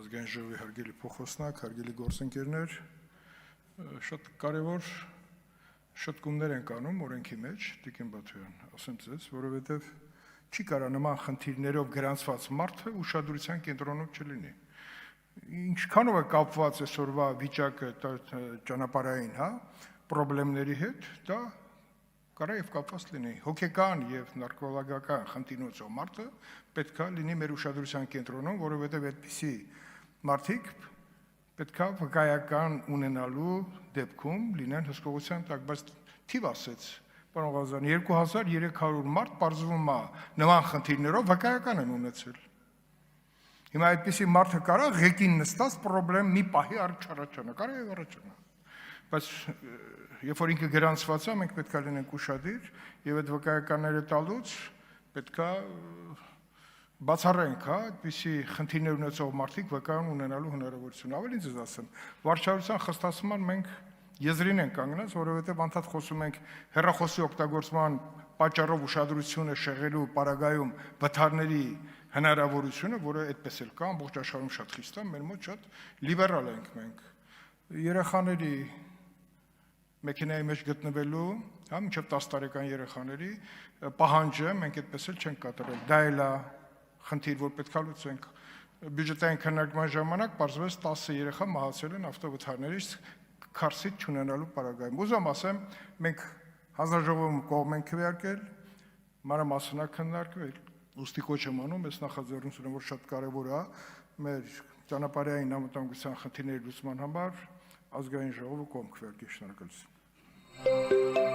ազգային ժողովի հարգելի փոխոսնակ, հարգելի գործընկերներ, շատ կարևոր շտկումներ ենք անում օրենքի մեջ, Տիկին Բաթոյան, ասեմ ձեզ, որովհետև չի կարա նման խնդիրներով գրանցված մարդը ուշադրության կենտրոնում չլինի։ Ինչքանով է կապված այսօրվա վիճակը ճանապարհային, պրոբլեմների հետ, դա կարա եւ կապված լինի։ Հոգեկան եւ նարկոլոգիական խնդիրներով մարդը պետքա լինի մեր ուշադրության կենտրոնում, որովհետեւ այդպիսի մարդիկ պետքա վկայական ունենալու դեպքում լինեն հսկողության տակ, բայց թիվ ասեց, պարոն Ղազարյան, 2300 մարդ պարզվում է նման խնդիրներով վկայական են ունեցել։ Հիմա այդպիսի մարդը կարա ղեկին նստած պրոբլեմ մի պահի առաջանա, կարա եւ առաջանա։ Բայց երբ որ ինքը գրանցված է, մենք պետք է լինենք ուշադիր եւ այդ վկայականները տալուց պետքա բացառենք, այդպիսի խնդիրներ ունեցող մարդիկ վկայական ունենալու հնարավորություն։ Ավելին ձեզ ասեմ, վարչարության խստացման մենք եզրին ենք կանգնած, որովհետեւ անդադ խոսում ենք հեռախոսի օգտագործման պատճառով ուշադրությունը շեղելու պարագայում վթարների հնարավորությունը, որը այդպես էլ կա, ամբողջ աշխարհում շատ խիստ է, մեր մոտ շատ լիբերալ ենք մենք։ Երեխաների մեքենայի մեջ գտնվելու, մինչև 10 տարեկան երեխաների պահանջը մենք այդպես էլ չենք կատարել։ Դա էլ է խնդիր, որ պետք է լուծենք։ Բյուջետային քննարկման ժամանակ պարզվեց 10 երեխա մահացել են ավտովթարներից քարսիտ չունենալու պարագայում։ Ուզում ասեմ, մենք հանձնաժողովում կողմ ենք քվեարկել, մանրամասնակ քննարկվել, ուստի կոչ եմ անում, այս նախաձեռնությունը, որ շատ կարևոր է մեր ճանապարհային անվտանգության խնդիրների լուծման համար, ազգային ժողովը կողմ քվեարկի, շնորհակալություն։